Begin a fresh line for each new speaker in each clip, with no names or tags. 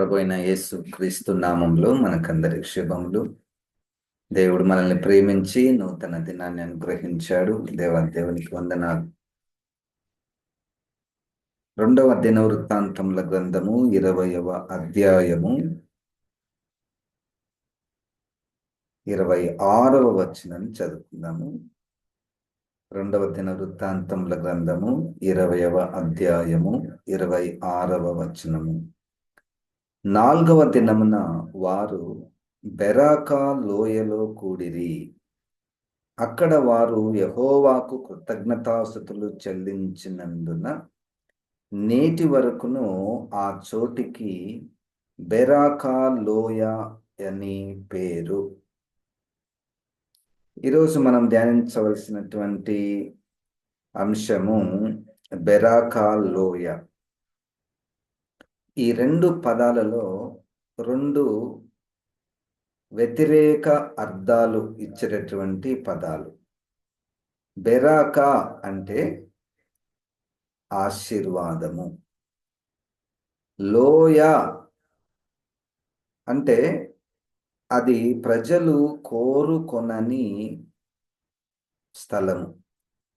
ప్రభు అయిన యేసు క్రీస్తు నామంలో మనకందరికి శుభములు. దేవుడు మనల్ని ప్రేమించి నూతన దినాన్ని అనుగ్రహించాడు. దేవునికి వందనాలు. 2వ దినవృత్తాంతముల గ్రంథము 20వ అధ్యాయము 26వ వచనం చదువుకుందాము. 2వ దినవృత్తాంతముల గ్రంథము 20వ అధ్యాయము 26వ వచనము. 4వ దినమున వారు బెరాకా లోయలో కూడిరి. అక్కడ వారు యెహోవాకు కృతజ్ఞతాస్తుతులు చెల్లించినందున నేటి వరకును ఆ చోటికి బెరాకా లోయ అని పేరు. ఈరోజు మనం ధ్యానించవలసినటువంటి అంశము బెరాకా లోయ. ఈ రెండు పదాలలో రెండు వ్యతిరేక అర్థాలు ఇచ్చేటటువంటి పదాలు. బెరాకా అంటే ఆశీర్వాదము, లోయ అంటే అది ప్రజలు కోరుకొనని స్థలము.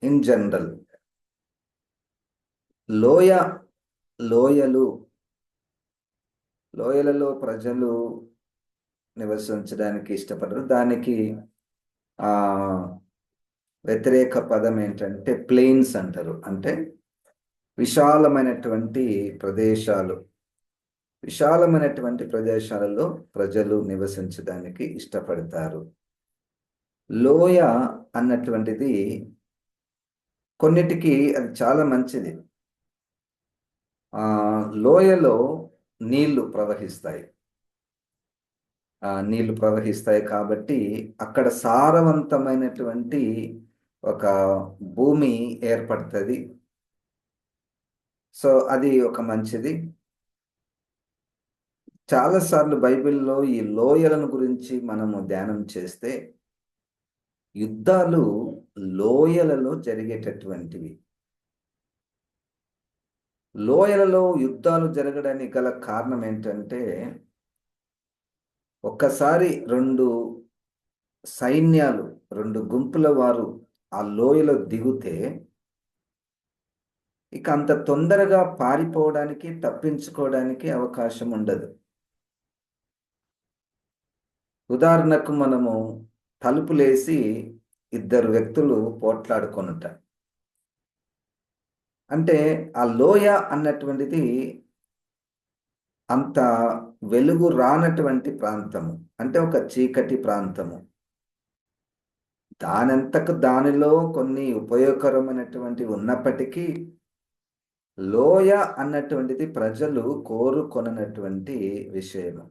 ఇన్ జనరల్ లోయలలో ప్రజలు నివసించడానికి ఇష్టపడరు. దానికి వ్యతిరేక పదం ఏంటంటే ప్లెయిన్స్ అంటారు. అంటే విశాలమైనటువంటి ప్రదేశాలలో ప్రజలు నివసించడానికి ఇష్టపడతారు. లోయ అన్నటువంటిది కొన్నిటికి అది చాలా మంచిది. లోయలో నీళ్లు ప్రవహిస్తాయి కాబట్టి అక్కడ సారవంతమైనటువంటి ఒక భూమి ఏర్పడుతుంది. సో అది ఒక మంచిది. చాలాసార్లు బైబిల్లో ఈ లోయలను గురించి మనము ధ్యానం చేస్తే యుద్ధాలు లోయలలో జరిగేటటువంటివి. లోయలలో యుద్ధాలు జరగడానికి గల కారణం ఏంటంటే, ఒక్కసారి రెండు గుంపుల వారు ఆ లోయలో దిగితే ఇక అంత తొందరగా పారిపోవడానికి, తప్పించుకోవడానికి అవకాశం ఉండదు. ఉదాహరణకు మనము తలుపులేసి 2 వ్యక్తులు పోట్లాడుకొనుట అంటే ఆ లోయ అన్నటువంటిది అంత వెలుగు రానటువంటి ప్రాంతము, అంటే ఒక చీకటి ప్రాంతము. దానిలో కొన్ని ఉపయోగకరమైనటువంటి ఉన్నప్పటికీ లోయ అన్నటువంటిది ప్రజలు కోరుకొననటువంటి విషయము.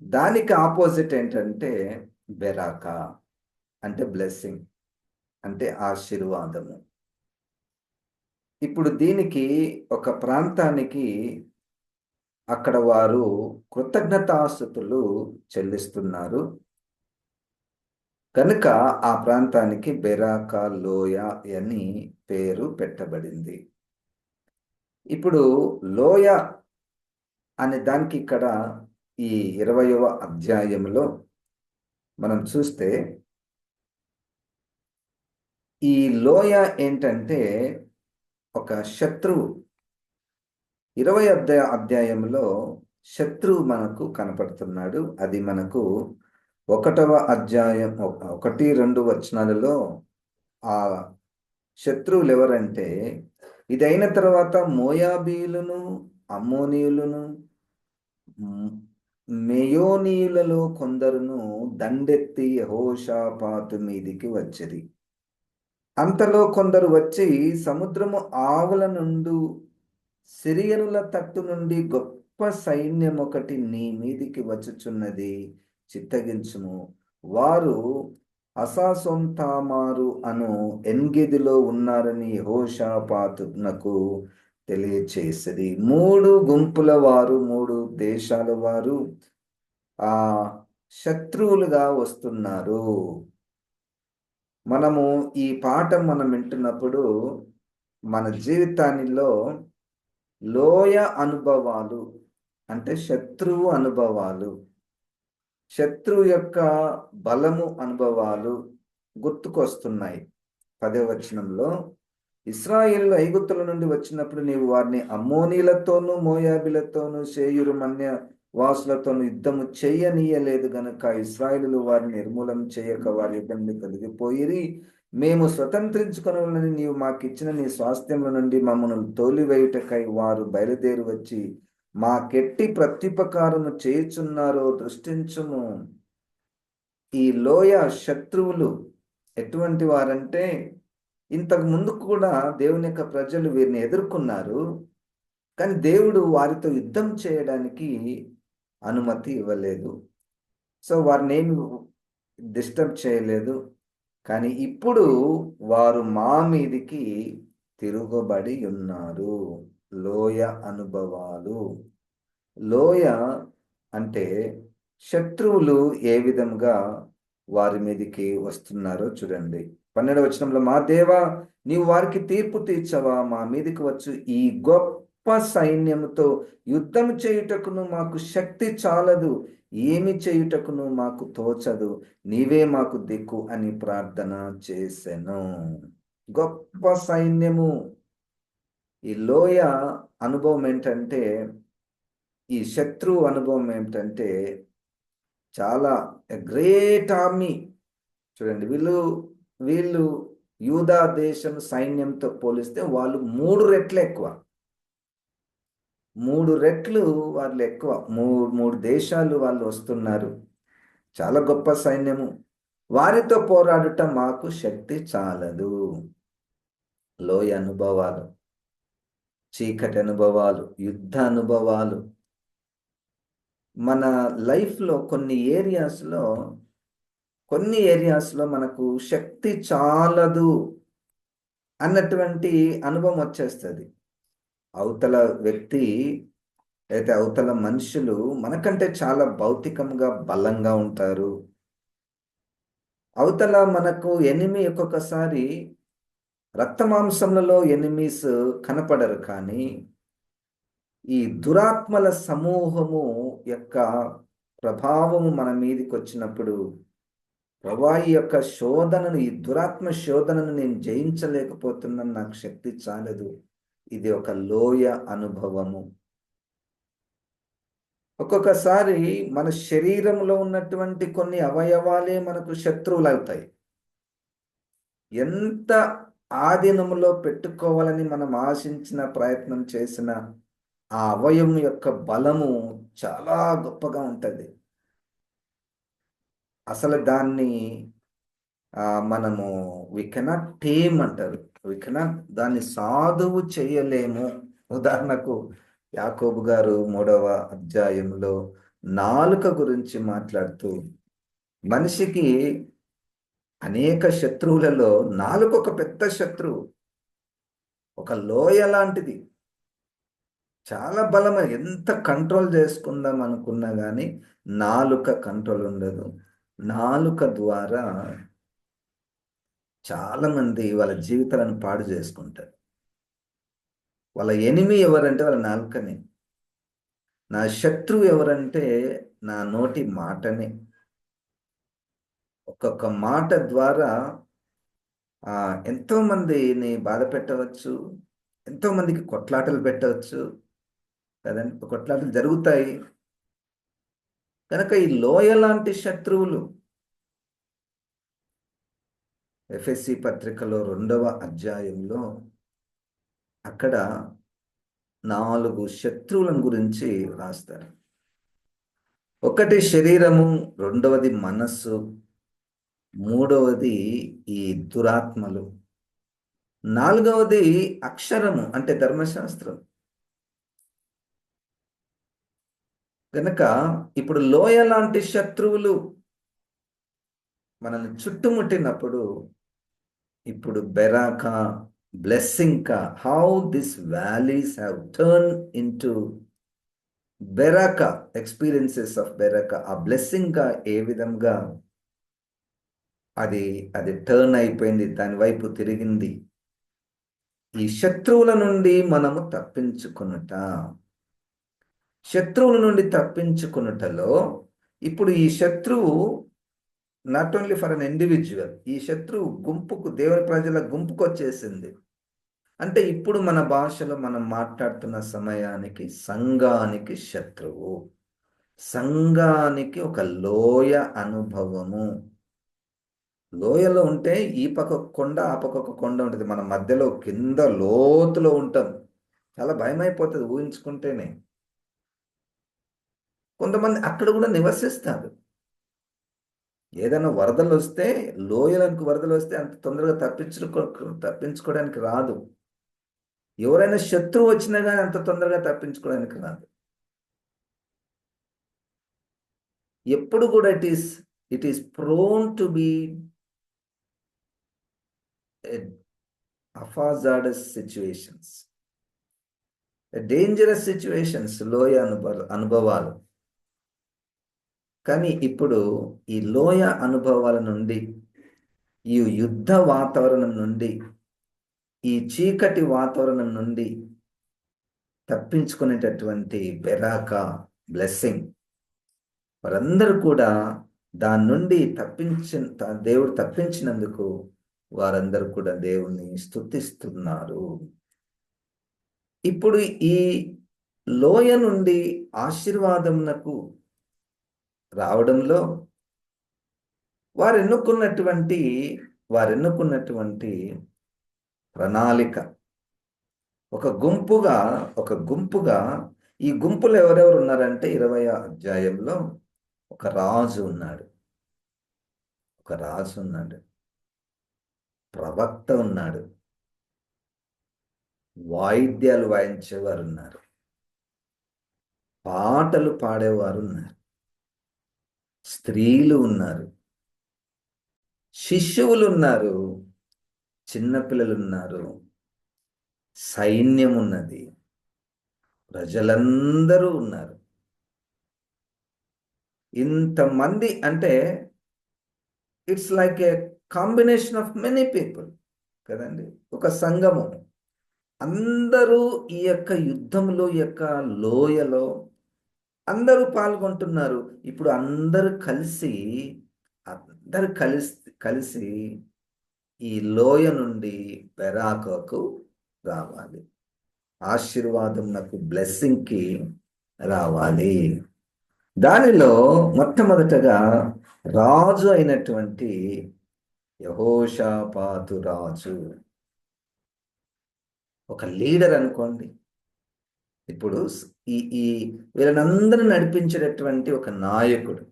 దానికి ఆపోజిట్ ఏంటంటే బెరాకా అంటే బ్లెస్సింగ్, అంటే ఆశీర్వాదము. ఇప్పుడు దీనికి ఒక ప్రాంతానికి అక్కడ వారు కృతజ్ఞతాస్తుతులు చెల్లిస్తున్నారు కనుక ఆ ప్రాంతానికి బెరాకా లోయ అని పేరు పెట్టబడింది. ఇప్పుడు లోయ అనే దానికి ఇక్కడ ఈ 20వ అధ్యాయంలో మనం చూస్తే ఈ లోయ ఏంటంటే ఒక శత్రువు. 20వ అధ్యాయంలో శత్రువు మనకు కనపడుతున్నాడు. అది మనకు 1వ అధ్యాయం 1-2 వచనాలలో ఆ శత్రువులు ఎవరంటే, ఇదైన తర్వాత మోయాబీయులను, అమ్మోనీయులను, మెయోనీయులలో కొందరును దండెత్తి యెహోషాపాతు మీదికి వచ్చిరి. అంతలో కొందరు వచ్చి సముద్రము ఆవల నుండి సిరియనుల తట్టు నుండి గొప్ప సైన్యం ఒకటి నీ మీదికి వచ్చుచున్నది, చిత్తగించుము. వారు హససోంతామారు అను ఎన్గెదిలో ఉన్నారని యెహోషాపాతునకు తెలియచేసిరి. 3 గుంపుల వారు, 3 దేశాల వారు శత్రువులుగా వస్తున్నారు. మనము ఈ పాఠం వింటున్నప్పుడు మన జీవితాల్లో లోయ అనుభవాలు అంటే శత్రువు అనుభవాలు, శత్రువు యొక్క బలము అనుభవాలు గుర్తుకొస్తున్నాయి. 10వ వచనంలో, ఇశ్రాయేలు ఐగుప్తుల నుండి వచ్చినప్పుడు నీవు వారిని అమ్మోనీలతోనూ మోయాబీలతోనూ సేయీరు మన్య వాసులతోనూ యుద్ధము చేయనీయలేదు గనుక ఇశ్రాయేలు వారిని నిర్మూలం చేయక వారి యుద్ధం తొలగిపోయిరి. మేము స్వతంత్రించుకొనవలెనని నీవు మాకిచ్చిన నీ స్వాస్థ్యముల నుండి మమ్మను తోలివేయుటకై వారు బయలుదేరి వచ్చి మాకెట్టి ప్రత్యుపకారము చేయుచున్నారో దృష్టించుము. ఈ లోయ శత్రువులు ఎటువంటి వారంటే, ఇంతకు ముందు కూడా దేవుని యొక్క ప్రజలు వీరిని ఎదుర్కొన్నారు, కానీ దేవుడు వారితో యుద్ధం చేయడానికి అనుమతి ఇవ్వలేదు. సో వారిని ఏమి డిస్టర్బ్ చేయలేదు. కానీ ఇప్పుడు వారు మా మీదికి తిరుగుబడి ఉన్నారు. లోయ అనుభవాలు. లోయ అంటే శత్రువులు ఏ విధంగా వారి మీదికి వస్తున్నారో చూడండి. 12వ వచనంలో, మా దేవా నీవు వారికి తీర్పు తీర్చవా, మా మీదికి వచ్చు ఈ గొప్ప సైన్యముతో యుద్ధం చేయుటకును మాకు శక్తి చాలదు, ఏమి చేయుటకును మాకు తోచదు, నీవే మాకు దిక్కు అని ప్రార్థన చేసెను. గొప్ప సైన్యము. ఈ లోయ అనుభవం ఏంటంటే, ఈ శత్రువు అనుభవం ఏంటంటే చాలా గ్రేట్ ఆర్మీ. చూడండి, వీళ్ళు యూదా దేశం సైన్యంతో పోలిస్తే వాళ్ళు 3 రెట్లు ఎక్కువ. 3 రెట్లు వాళ్ళు ఎక్కువ. మూడు దేశాలు వాళ్ళు వస్తున్నారు. చాలా గొప్ప సైన్యము. వారితో పోరాడుట మాకు శక్తి చాలదు. లోయ అనుభవాలు, చీకటి అనుభవాలు, యుద్ధ అనుభవాలు. మన లైఫ్లో కొన్ని ఏరియాస్లో మనకు శక్తి చాలదు అన్నటువంటి అనుభవం వచ్చేస్తుంది. అవతల వ్యక్తి అయితే అవతల మనుషులు మనకంటే చాలా భౌతికంగా బలంగా ఉంటారు. అవతల మనకు ఎనిమి ఒక్కొక్కసారి రక్తమాంసములలో ఎనిమీస్ కనపడరు, కానీ ఈ దురాత్మల సమూహము యొక్క ప్రభావము మన మీదకి వచ్చినప్పుడు, ప్రభా ఈ యొక్క శోధనను, ఈ దురాత్మ శోధనను నేను జయించలేకపోతున్నాను, నాకు శక్తి చాలదు. ఇది ఒక లోయ అనుభవము. ఒక్కొక్కసారి మన శరీరంలో ఉన్నటువంటి కొన్ని అవయవాలే మనకు శత్రువులు అవుతాయి. ఎంత ఆధీనంలో పెట్టుకోవాలని మనం ఆశించిన ప్రయత్నం చేసిన ఆ అవయవం యొక్క బలము చాలా గొప్పగా ఉంటుంది. అసలు దాన్ని మనము వి కెనాట్ టేమ్ అంటారు. దాన్ని సాధువు చేయలేము. ఉదాహరణకు యాకోబు గారు 3వ అధ్యాయంలో నాలుక గురించి మాట్లాడుతూ, మనిషికి అనేక శత్రువులలో నాలుక ఒక పెద్ద శత్రువు, ఒక లోయ లాంటిది. చాలా బలమైన, ఎంత కంట్రోల్ చేసుకుందాం అనుకున్నా కానీ నాలుక కంట్రోల్ ఉండదు. నాలుక ద్వారా చాలా మంది వాళ్ళ జీవితాలను పాడు చేసుకుంటారు. వాళ్ళ ఎనిమి ఎవరంటే వాళ్ళ నాలుకనే. నా శత్రువు ఎవరంటే నా నోటి మాటనే. ఒక్కొక్క మాట ద్వారా ఎంతో మందిని బాధ పెట్టవచ్చు, ఎంతో మందికి కొట్లాటలు పెట్టవచ్చు కదండి. కొట్లాటలు జరుగుతాయి. కనుక ఈ లోయ లాంటి శత్రువులు, ఎఫెసీ పత్రికలో 2వ అధ్యాయంలో అక్కడ 4 శత్రువులను గురించి రాస్తారు. ఒకటి శరీరము, రెండవది మనస్సు, మూడవది ఈ దురాత్మలు, నాలుగవది అక్షరము అంటే ధర్మశాస్త్రం. కనుక ఇప్పుడు లోయ లాంటి శత్రువులు మనల్ని చుట్టుముట్టినప్పుడు, ఇప్పుడు బెరాకా, బ్లెస్సింగ్కా, how this valleys have turn into Beracah, experiences of Beracah. ఆ బ్లెస్సింగ్గా ఏ విధంగా అది టర్న్ అయిపోయింది, దాని వైపు తిరిగింది. ఈ శత్రువుల నుండి మనము శత్రువుల నుండి తప్పించుకొనుటలో ఇప్పుడు ఈ శత్రువు not only for an individual, ఈ శత్రువు గుంపుకు, దేవుని ప్రజల గుంపుకు వచ్చేసింది. అంటే ఇప్పుడు మన భాషలో మనం మాట్లాడుతున్న సమయానికి సంఘానికి శత్రువు, సంఘానికి ఒక లోయ అనుభవము. లోయలో ఉంటే ఈ పక్క కొండ, ఆ పక్క ఒక కొండ ఉంటుంది, మన మధ్యలో కింద లోతులో ఉంటాం. చాలా భయం అయిపోతుంది ఊహించుకుంటేనే. కొంతమంది అక్కడ కూడా నివసిస్తారు. ఏదైనా వరదలు వస్తే, లోయలకు వరదలు వస్తే అంత తొందరగా తప్పించుకోవడానికి రాదు. ఎవరైనా శత్రువు వచ్చినా కానీ అంత తొందరగా తప్పించుకోవడానికి రాదు. ఎప్పుడు కూడా it is prone to be hazardous situations, dangerous situations, లోయ అనుభవాలు. కానీ ఇప్పుడు ఈ లోయ అనుభవాల నుండి, ఈ యుద్ధ వాతావరణం నుండి, ఈ చీకటి వాతావరణం నుండి తప్పించుకునేటటువంటి బెరాక బ్లెస్సింగ్, వారందరూ కూడా దాని నుండి దేవుడు తప్పించినందుకు వారందరూ కూడా దేవుణ్ణి స్తుతిస్తున్నారు. ఇప్పుడు ఈ లోయ నుండి ఆశీర్వాదమునకు రావడంలో వారు ఎన్నుకున్నటువంటి ప్రణాళిక, ఒక గుంపుగా ఈ గుంపులో ఎవరెవరు ఉన్నారంటే 20వ అధ్యాయంలో ఒక రాజు ఉన్నాడు, ప్రవక్త ఉన్నాడు, వాయిద్యాలు వాయించేవారు ఉన్నారు, పాటలు పాడేవారు ఉన్నారు, స్త్రీలు ఉన్నారు, శిష్యువులు ఉన్నారు, చిన్నపిల్లలు ఉన్నారు, సైన్యం ఉన్నది, ప్రజలందరూ ఉన్నారు. ఇంతమంది అంటే it's like A combination of many people కదండి, ఒక సంఘము. అందరూ ఈ యొక్క యుద్ధంలో, ఈ యొక్క లోయలో అందరూ పాల్గొంటున్నారు. ఇప్పుడు అందరూ కలిసి ఈ లోయ నుండి బెరాకకు రావాలి, ఆశీర్వాదంకు, బ్లెస్సింగ్కి రావాలి. దానిలో మొట్టమొదటగా రాజు అయినటువంటి యెహోషాపాతు రాజు ఒక లీడర్ అనుకోండి. ఇప్పుడు ఈ వీళ్ళనందరూ నడిపించేటటువంటి ఒక నాయకుడు,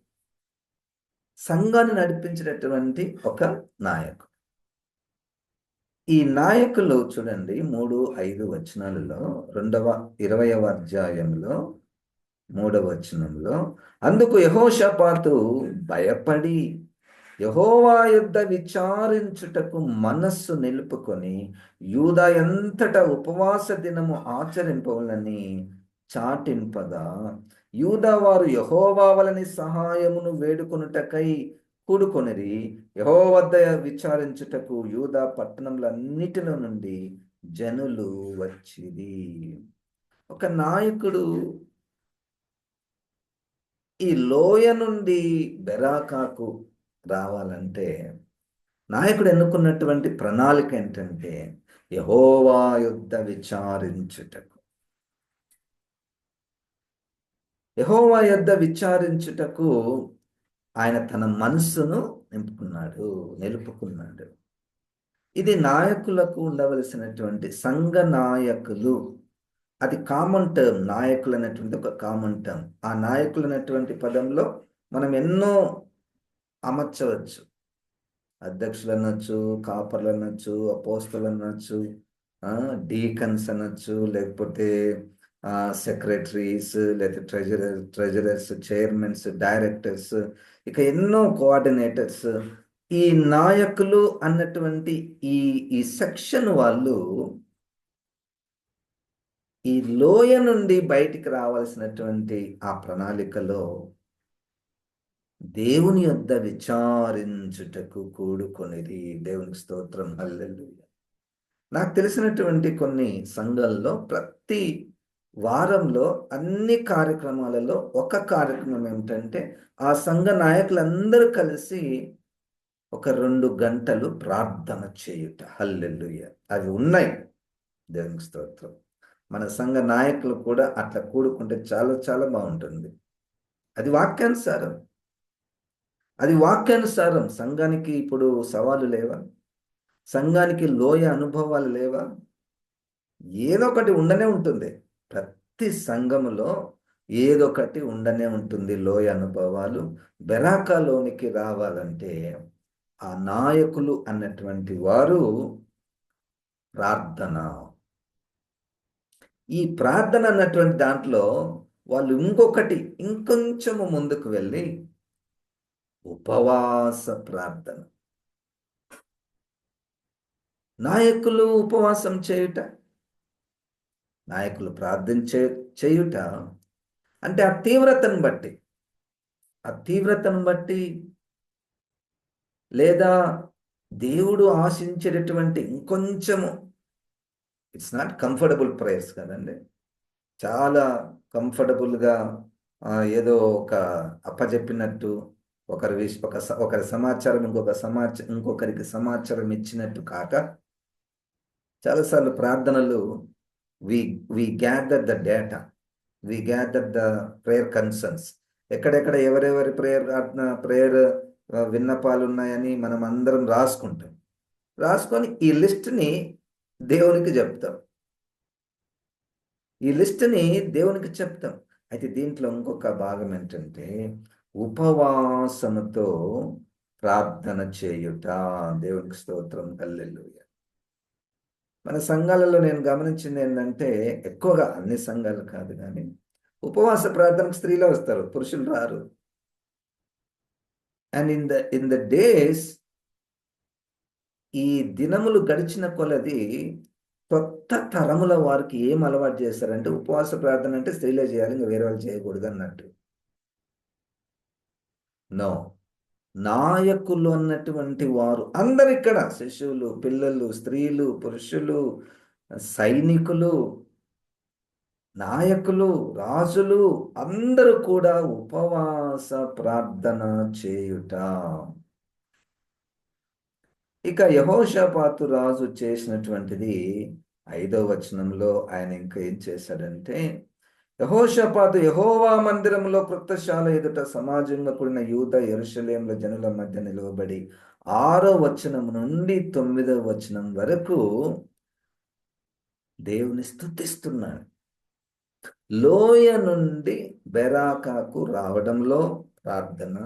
సంఘాన్ని నడిపించేటటువంటి ఒక నాయకుడు. ఈ నాయకులు చూడండి, 3-5 వచనాలలో 20వ అధ్యాయంలో 3వ వచనంలో, అందుకు యెహోషాపాతు భయపడి యెహోవా యొద్ద విచారించుటకు మనస్సు నిలుపుకొని యూదా ఎంతటా ఉపవాస దినము ఆచరింపవలని చాటింపగా, యూదా వారు యెహోవా వలని సహాయమును వేడుకొనుటకై కూడుకొనిరి. యెహోవా వద్ద విచారించుటకు యూదా పట్టణములన్నిటిలో నుండి జనులు వచ్చిరి. ఒక నాయకుడు ఈ లోయ నుండి బెరాకాకు రావాలంటే నాయకుడు ఎన్నుకున్నటువంటి ప్రణాళిక ఏంటంటే యెహోవా యొద్ద విచారించుటకు. యెహోవా యొద్ద విచారించుటకు ఆయన తన మనస్సును నిలుపుకున్నాడు. ఇది నాయకులకు ఉండవలసినటువంటి, సంఘ నాయకులు, అది కామన్ టర్మ్. నాయకులు అనేటువంటి ఒక కామన్ టర్మ్. ఆ నాయకులు అనేటువంటి పదంలో మనం ఎన్నో అమర్చవచ్చు. అధ్యక్షులు అనొచ్చు, కాపర్లు అనొచ్చు, అపోస్తలు అనొచ్చు, డీకన్స్ అనొచ్చు, లేకపోతే సెక్రటరీస్, లేకపోతే ట్రెజరర్స్, చైర్మన్స్, డైరెక్టర్స్, ఇక ఎన్నో కోఆర్డినేటర్స్. ఈ నాయకులు అన్నటువంటి ఈ సెక్షన్ వాళ్ళు ఈ లోయ నుండి బయటికి రావాల్సినటువంటి ఆ ప్రణాళికలో దేవుని యొద్ద విచారించుటకు కూడుకొనిది. దేవునికి స్తోత్రం, హల్లెలూయా. నాకు తెలిసినటువంటి కొన్ని సంఘాల్లో ప్రతి వారంలో అన్ని కార్యక్రమాలలో ఒక కార్యక్రమం ఏమిటంటే ఆ సంఘ నాయకులందరూ కలిసి ఒక 2 గంటలు ప్రార్థన చేయుట. హల్లెలూయా! అవి ఉన్నాయి. దేవునికి స్తోత్రం. మన సంఘ నాయకులు కూడా అట్లా కూడుకుంటే చాలా చాలా బాగుంటుంది. అది వాక్యానుసారం. అది వాక్యానుసారం. సంఘానికి ఇప్పుడు సవాలు లేవా? సంఘానికి లోయ అనుభవాలు లేవా? ఏదో ఒకటి ఉండనే ఉంటుంది. ప్రతి సంఘములో ఏదో ఒకటి ఉండనే ఉంటుంది లోయ అనుభవాలు. బెరాకాలోనికి రావాలంటే ఆ నాయకులు అన్నటువంటి వారు ప్రార్థన. ఈ ప్రార్థన అన్నటువంటి దాంట్లో వాళ్ళు ఇంకొంచెము ముందుకు వెళ్ళి ఉపవాస ప్రార్థన. నాయకులు ఉపవాసం చేయుట, నాయకులు ప్రార్థన చేయుట అంటే ఆ తీవ్రతను బట్టి లేదా దేవుడు ఆశించేటటువంటి ఇంకొంచెము, ఇట్స్ నాట్ కంఫర్టబుల్ ప్రేయర్స్ కదండి. చాలా కంఫర్టబుల్గా ఏదో ఒక అప్పజెప్పినట్టు ఒకరి సమాచారం ఇంకొకరికి సమాచారం ఇచ్చినట్టు కాక, చాలాసార్లు ప్రార్థనలు we we gather the data, we gather the prayer concerns. ఎక్కడెక్కడ ఎవరెవరి ప్రేయర్ విన్నపాలు ఉన్నాయని మనం అందరం రాసుకొని ఈ లిస్ట్ని దేవునికి చెప్తాం. అయితే దీంట్లో ఇంకొక భాగం ఏంటంటే ఉపవాసముతో ప్రార్థన చేయుట. దేవునికి స్తోత్రం, హల్లెలూయా. మన సంఘాలలో నేను గమనించింది ఏంటంటే, ఎక్కువగా అన్ని సంఘాలు కాదు కానీ ఉపవాస ప్రార్థనకు స్త్రీలు వస్తారు, పురుషులు రారు. అండ్ ఇన్ ద డేస్, ఈ దినములు గడిచిన కొలది కొత్త తరముల వారికి ఏం అలవాటు చేస్తారంటే ఉపవాస ప్రార్థన అంటే స్త్రీలే చేయాలి, ఇంకా వేరే వాళ్ళు చేయకూడదు అన్నట్టు. నో, నాయకులు అన్నటువంటి వారు అందరు ఇక్కడ, శిశువులు, పిల్లలు, స్త్రీలు, పురుషులు, సైనికులు, నాయకులు, రాజులు అందరూ కూడా ఉపవాస ప్రార్థన చేయుట. ఇక యెహోషాపాతు రాజు చేసినటువంటిది 5వ వచనంలో ఆయన ఇంకా ఏం చేశాడంటే, యెహోషాపాతు యెహోవా మందిరంలో క్రొత్తశాల ఎదుట సమాజంగా కూడిన యూదా యెరూషలేముల జనుల మధ్య నిలవబడి 6వ వచనం నుండి 9వ వచనం వరకు దేవుని స్తుతిస్తున్నాడు. లోయ నుండి బెరాకాకు రావడంలో ప్రార్థన,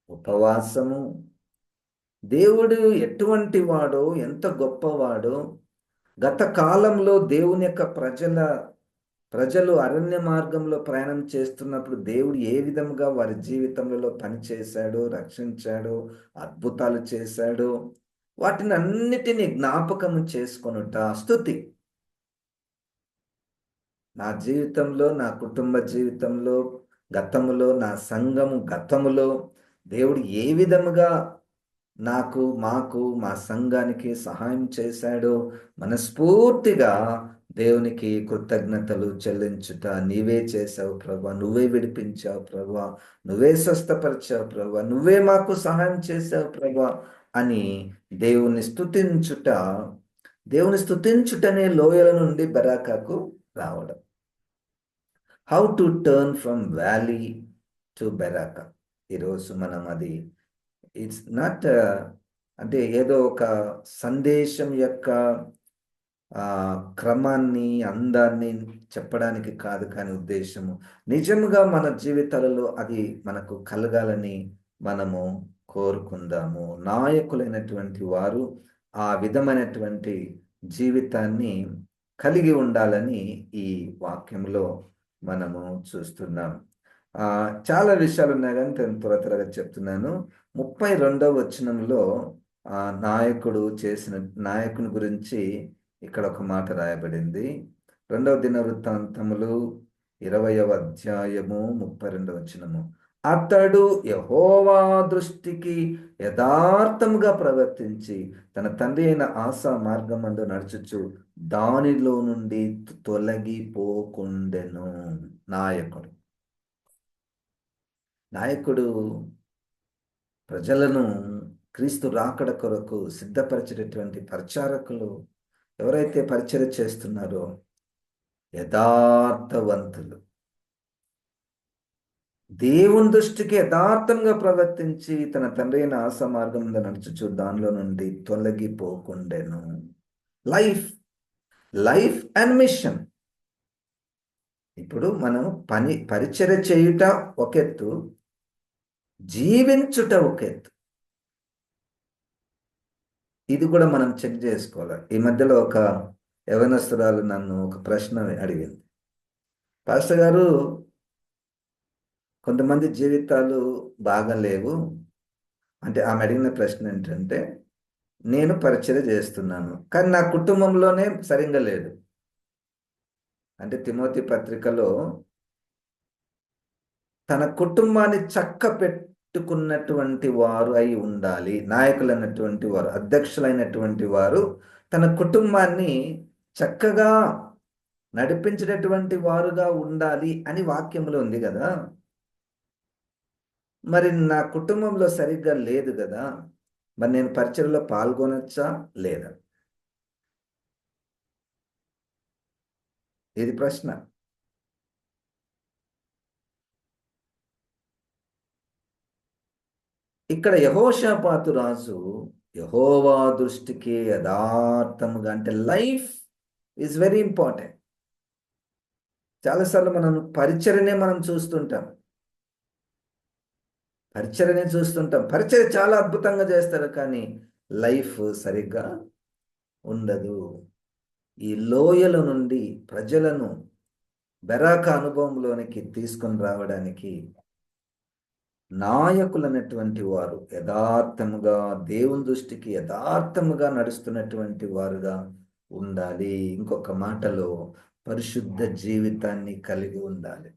ఉపవాసము, దేవుడు ఎటువంటి వాడో, ఎంత గొప్పవాడో, గత కాలంలో దేవుని యొక్క ప్రజలు అరణ్య మార్గంలో ప్రయాణం చేస్తున్నప్పుడు దేవుడు ఏ విధంగా వారి జీవితంలో పనిచేశాడో, రక్షించాడో, అద్భుతాలు చేశాడో, వాటిని అన్నిటినీ జ్ఞాపకం చేసుకొనుట స్తుతి. నా జీవితంలో, నా కుటుంబ జీవితంలో, గతములో, నా సంఘము గతములో దేవుడు ఏ విధముగా మాకు, మా సంఘానికి సహాయం చేశాడో మనస్ఫూర్తిగా దేవునికి కృతజ్ఞతలు చెల్లించుట. నీవే చేశావు ప్రభువా, నువ్వే విడిపించావు ప్రభువా, నువ్వే స్వస్థపరిచావు ప్రభువా, నువ్వే మాకు సహాయం చేశావు ప్రభువా అని దేవుని స్తుతించుటనే లోయల నుండి బెరాకాకు రావడం. How to turn from valley to Beracah. ఈరోజు మనం అది, ఇట్స్ నాట్ అంటే ఏదో ఒక సందేశం యొక్క క్రమాన్ని, అందాన్ని చెప్పడానికి కాదు, కానీ ఉద్దేశము నిజంగా మన జీవితాలలో అది మనకు కలగాలని మనము కోరుకుందాము. నాయకులైనటువంటి వారు ఆ విధమైనటువంటి జీవితాన్ని కలిగి ఉండాలని ఈ వాక్యంలో మనము చూస్తున్నాం. చాలా విషయాలు ఉన్నాయి కానీ నేను త్వరగా చెప్తున్నాను. 32వ వచనంలో నాయకుని గురించి ఇక్కడ ఒక మాట రాయబడింది. 2వ దినవృత్తాంతములు 20వ అధ్యాయము 32వ వచనము. అతడు యెహోవా దృష్టికి యథార్థముగా ప్రవర్తించి తన తండ్రి అయిన ఆసా మార్గమందు నడుచుచు దానిలో నుండి తొలగిపోకుండెను. నాయకుడు నాయకుడు ప్రజలను క్రీస్తు రాకడ కొరకు సిద్ధపరిచేటటువంటి పరిచారకులు ఎవరైతే పరిచర్య చేస్తున్నారో యథార్థవంతులు, దేవుని దృష్టికి యథార్థంగా ప్రవర్తించి తన తండ్రి అయిన ఆస మార్గం మీద నడుచుచు దానిలో నుండి తొలగిపోకుండెను. Life life and mission. ఇప్పుడు మనం పరిచర్య చేయుట ఒక ఎత్తు, జీవించుట ఒక ఎత్తు. ఇది కూడా మనం చెక్ చేసుకోవాలి. ఈ మధ్యలో ఒక యవనస్తురాలు నన్ను ఒక ప్రశ్న అడిగింది, పాస్టర్ గారు కొంతమంది జీవితాలు బాగాలేవు అంటే, ఆమె అడిగిన ప్రశ్న ఏంటంటే, నేను పరిచర్య చేస్తున్నాను కానీ నా కుటుంబంలోనే సరిగ్గా లేదు. అంటే తిమోతి పత్రికలో తన కుటుంబాన్ని చక్క పెట్టుకున్నటువంటి వారు అయి ఉండాలి, నాయకులు అన్నటువంటి వారు, అధ్యక్షులైనటువంటి వారు తన కుటుంబాన్ని చక్కగా నడిపించేటటువంటి వారుగా ఉండాలి అని వాక్యంలో ఉంది కదా. మరి నా కుటుంబంలో సరిగ్గా లేదు కదా, మరి నేను పరిచర్యలో పాల్గొనొచ్చా లేదా? ఇది ప్రశ్న. ఇక్కడ యెహోషాపాతు రాజు యెహోవా దృష్టికి యథార్థముగా, అంటే లైఫ్ ఈజ్ వెరీ ఇంపార్టెంట్. చాలాసార్లు మనం పరిచర్యనే చూస్తుంటాం. పరిచర్య చాలా అద్భుతంగా చేస్తారు కానీ లైఫ్ సరిగ్గా ఉండదు. ఈ లోయల నుండి ప్రజలను బెరాక అనుభవంలోనికి తీసుకొని రావడానికి నాయకులు అన్నటువంటి వారు యథార్థముగా, దేవుని దృష్టికి యథార్థముగా నడుస్తున్నటువంటి వారుగా ఉండాలి. ఇంకొక మాటలో పరిశుద్ధ జీవితాన్ని కలిగి ఉండాలి.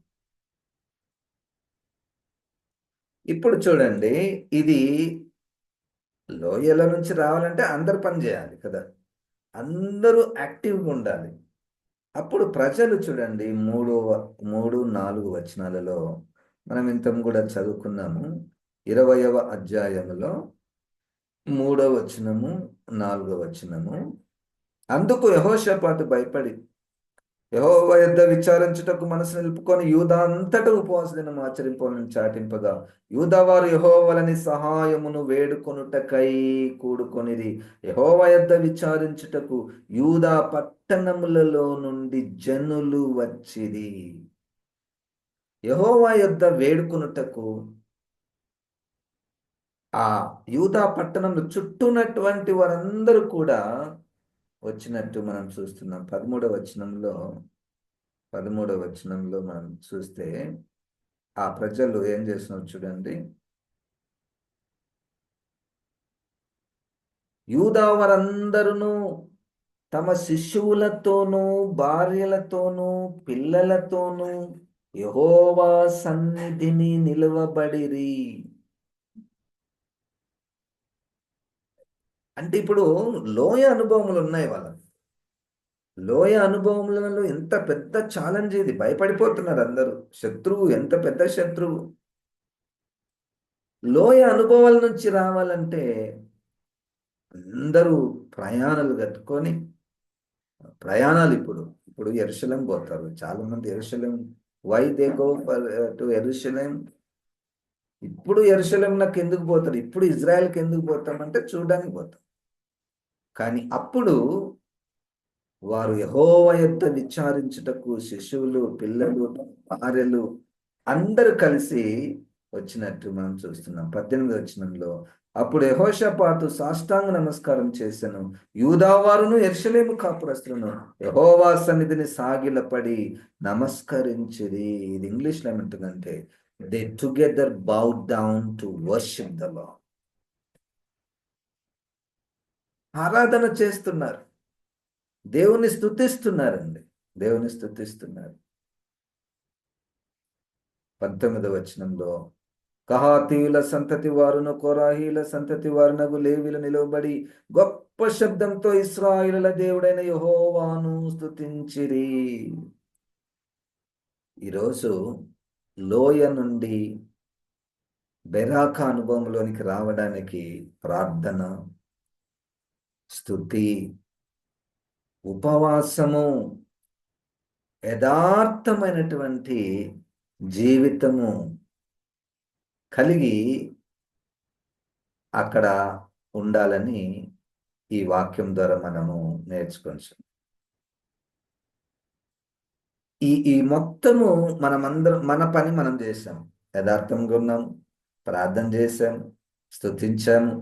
ఇప్పుడు చూడండి, ఇది లోయల నుంచి రావాలంటే అందరు పని చేయాలి కదా, అందరూ యాక్టివ్గా ఉండాలి. అప్పుడు ప్రజలు చూడండి 3-4 వచనాలలో మనం ఇంత కూడా చదువుకున్నాము. 20వ అధ్యాయములో 3వ వచనము 4వ వచనము. అందుకు యెహోషాపాతు భయపడి యెహోవా యొద్ద విచారించుటకు మనసు నిలుపుకొని యూదా అంతటా ఉపవాస దినం ఆచరింపాలని చాటింపగా యూదా వారు యెహోవాని సహాయమును వేడుకొనుటకై కూడుకొనిది. యెహోవా యొద్ద విచారించుటకు యూదా పట్టణములలో నుండి జనులు వచ్చిరి. యెహోవా యొద్ద వేడుకొనుటకు ఆ యూదా పట్టణంలో చుట్టూనటువంటి వారందరూ కూడా వచ్చినట్టు మనం చూస్తున్నాం. 13వ వచనంలో మనం చూస్తే ఆ ప్రజలు ఏం చేస్తున్నారు చూడండి. యూదా వారందరూ తమ శిశువులతోనూ భార్యలతోనూ పిల్లలతోనూ యెహోవా సన్నిధిని నిలవబడిరి. అంటే ఇప్పుడు లోయ అనుభవములు ఉన్నాయి వాళ్ళ. లోయ అనుభవములలో ఎంత పెద్ద ఛాలెంజ్ ఇది, భయపడిపోతున్నారు అందరూ. శత్రువు ఎంత పెద్ద శత్రువు. లోయ అనుభవాల నుంచి రావాలంటే అందరూ ప్రయాణాలు కట్టుకొని ప్రయాణాలు. ఇప్పుడు యెరూషలేం పోతారు చాలా మంది. Jerusalem, why they go for to Jerusalem? ఇప్పుడు యెరూషలేంకి ఎందుకు పోతారు, ఇప్పుడు ఇజ్రాయెల్కి ఎందుకు పోతామంటే చూడడానికి పోతాం. కానీ అప్పుడు వారు యెహోవా యొద్ద విచారించుటకు శిశువులు, పిల్లలు, భార్యలు అందరూ కలిసి వచ్చినట్టు మనం చూస్తున్నాం. 18వ వచనంలో అప్పుడు యెహోషాపాతు సాష్టాంగ నమస్కారం చేసెను. యూదావారును యెరూషలేము కాపురస్తులను యెహోవా సన్నిధిని సాగిలపడి నమస్కరించిరి. ఇది ఇంగ్లీష్లో ఏమంటుందంటే they together bowed down to worship the lord. ఆరాధన చేస్తున్నారు, దేవుని స్తుతిస్తున్నారండి, దేవుని స్తుతిస్తున్నారు. 19వ వచనంలో కహాతీయుల సంతతి వారును కోరాహీల సంతతి వారునగు లేవీలు నిలువబడి గొప్ప శబ్దంతో ఇశ్రాయేలుల దేవుడైన యెహోవాను స్తుతించిరి. ఈరోజు లోయ నుండి బెరాక అనుభవంలోనికి రావడానికి ప్రార్థన, స్తుతి, ఉపవాసము, యథార్థమైనటువంటి జీవితము కలిగి అక్కడ ఉండాలని ఈ వాక్యం ద్వారా మనము నేర్చుకోవచ్చు. ఈ మొత్తము మనమందరం మన పని మనం చేసాం. యథార్థంగా ఉన్నాం, ప్రార్థన చేశాం, స్తుతించాము,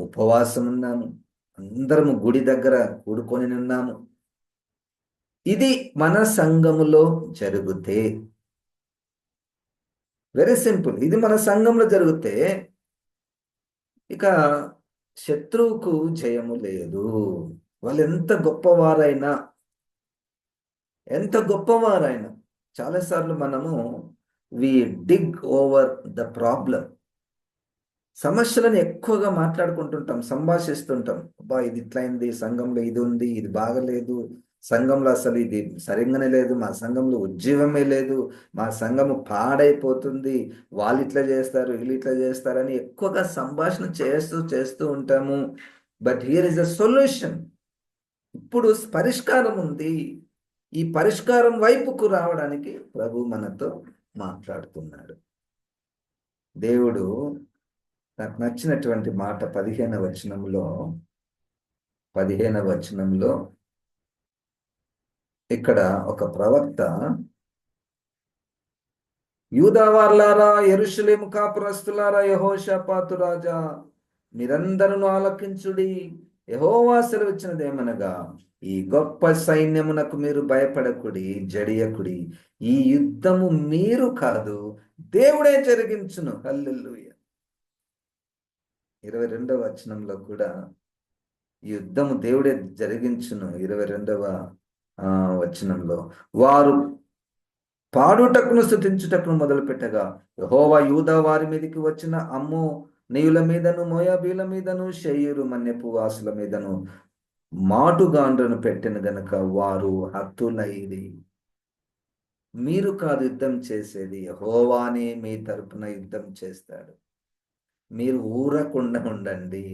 ఉపవాసం ఉన్నాము, అందరము గుడి దగ్గర కూడుకొని ఉన్నాము. ఇది మన సంఘములో జరిగితే, వెరీ సింపుల్, ఇది మన సంఘంలో జరిగితే ఇక శత్రువుకు జయము లేదు. వాళ్ళు ఎంత గొప్పవారైనా చాలాసార్లు మనము వి డిగ్ ఓవర్ ద ప్రాబ్లం. సమస్యలను ఎక్కువగా మాట్లాడుకుంటుంటాం, సంభాషిస్తుంటాం. అబ్బా ఇది ఇట్లయింది, సంఘంలో ఇది ఉంది, ఇది బాగలేదు, సంఘంలో అసలు ఇది సరిగ్గానే లేదు, మా సంఘంలో ఉజ్జీవమే లేదు, మా సంఘము పాడైపోతుంది, వాళ్ళు ఇట్లా చేస్తారు, వీళ్ళు ఇట్లా చేస్తారని ఎక్కువగా సంభాషణ చేస్తూ ఉంటాము. But here is a solution. ఇప్పుడు పరిష్కారం ఉంది. ఈ పరిష్కారం వైపుకు రావడానికి ప్రభు మనతో మాట్లాడుతున్నాడు. దేవుడు నాకు నచ్చినటువంటి మాట 15వ వచనంలో ఇక్కడ ఒక ప్రవక్త, యూదావార్లారా, యెరూషలేము కాపురస్తులారా, యెహోషాపాతు రాజా, మీరందరూ ఆలకించుడి. యెహోవా సెలవిచ్చినదేమనగా, ఈ గొప్ప సైన్యమునకు మీరు భయపడకుడి, జడియకుడి. ఈ యుద్ధము మీరు కాదు, దేవుడే జరిగించును. హల్లెలూయా. 22వ వచనంలో కూడా యుద్ధము దేవుడే జరిగించును. 22వ వచనంలో, వారు పాడుటకును స్తుతించుటకును మొదలుపెట్టగా, యెహోవా యూదా వారి మీదకి వచ్చిన అమ్మోనీయుల మీదను, మోయాబీల మీదను, శేయీరు మన్యపు వాసుల మీదను మాటుగాండ్రను పెట్టిన గనుక వారు హతులైరి. మీరు కాదు యుద్ధం చేసేది, యెహోవానే మీ తరపున యుద్ధం చేస్తాడు. మీరు ఊరకుండా ఉండండి,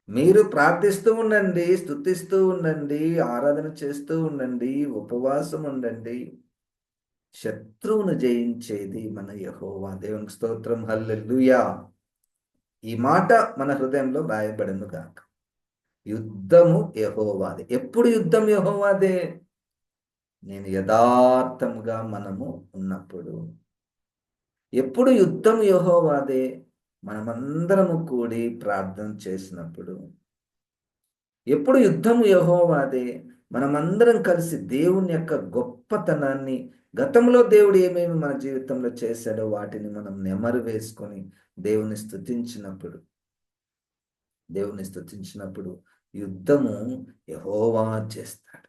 మీరు ప్రార్థిస్తూ ఉండండి, స్తుతిస్తూ ఉండండి, ఆరాధన చేస్తూ ఉండండి, ఉపవాసం ఉండండి. శత్రువును జయించేది మన యెహోవా. దేవునికి స్తోత్రం, హల్లెలూయా. ఈ మాట మన హృదయంలో రాయబడును గాక. యుద్ధము యెహోవాదే. ఎప్పుడు యుద్ధం యెహోవాదే? నేను యథార్థముగా మనము ఉన్నప్పుడు. ఎప్పుడు యుద్ధం యెహోవాదే? మనమందరము కూడి ప్రార్థన చేసినప్పుడు. ఎప్పుడు యుద్ధము యెహోవాదే? మనమందరం కలిసి దేవుని యొక్క గొప్పతనాన్ని, గతంలో దేవుడు ఏమేమి మన జీవితంలో చేశాడో వాటిని మనం నెమరు వేసుకొని దేవుని స్తుతించినప్పుడు యుద్ధము యెహోవా చేస్తాడు.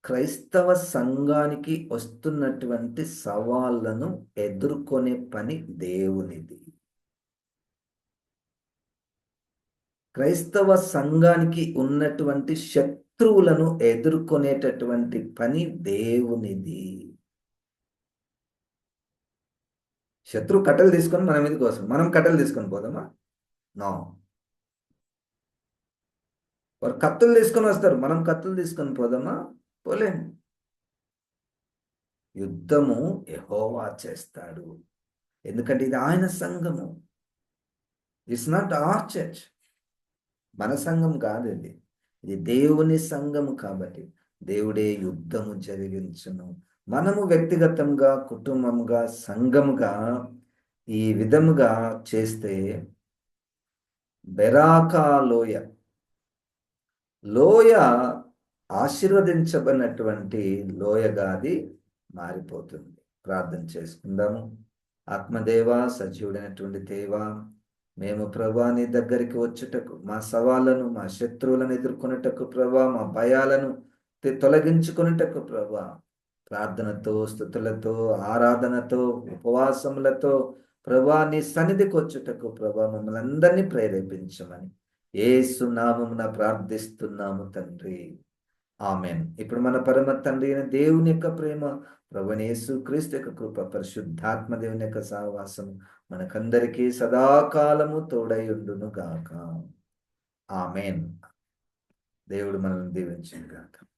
క్రైస్తవ సంఘానికి వస్తున్నటువంటి సవాళ్లను ఎదుర్కొనే పని దేవునిది. క్రైస్తవ సంఘానికి ఉన్నటువంటి శత్రువులను ఎదుర్కొనేటటువంటి పని దేవునిది. శత్రువు కట్టెలు తీసుకొని మన మీదకి వస్తుంది, మనం కట్టెలు తీసుకొని పోదామా? నో. వారు కత్తులు తీసుకొని వస్తారు, మనం కత్తులు తీసుకొని పోదామా? పోలేము. యుద్ధము యెహోవా చేస్తాడు, ఎందుకంటే ఇది ఆయన సంఘము. ఇట్స్ నాట్ అవర్ చర్చ్, మన సంఘం కాదు ఇది, ఇది దేవుని సంఘము. కాబట్టి దేవుడే యుద్ధము జరిగించును. మనము వ్యక్తిగతంగా, కుటుంబంగా, సంఘముగా ఈ విధముగా చేస్తే బెరాకా లోయ ఆశీర్వదించబడినటువంటి లోయగా అది మారిపోతుంది. ప్రార్థన చేసుకుందాము. ఆత్మదేవ, సజీవుడైనటువంటి దేవా, మేము ప్రభా నీ దగ్గరికి వచ్చుటకు, మా సవాళ్ళను, మా శత్రువులను ఎదుర్కొనుటకు ప్రభా, మా భయాలను తొలగించుకొనుటకు ప్రభా, ప్రార్థనతో, స్తుతులతో, ఆరాధనతో, ఉపవాసములతో ప్రభా నీ సన్నిధికి వచ్చుటకు ప్రభా మమ్మల్ని అందరినీ ప్రేరేపించమని యేసు నామమున ప్రార్థిస్తున్నాము తండ్రి. ఆమెన్. ఇప్పుడు మన పరమ తండ్రి అయిన దేవుని యొక్క ప్రేమ, ప్రభువైన యేసు క్రీస్తు యొక్క కృప, పరిశుద్ధాత్మ దేవుని యొక్క సహవాసం మనకందరికీ సదాకాలము తోడై ఉండును గాక. ఆమెన్. దేవుడు మనల్ని దీవించును గాక.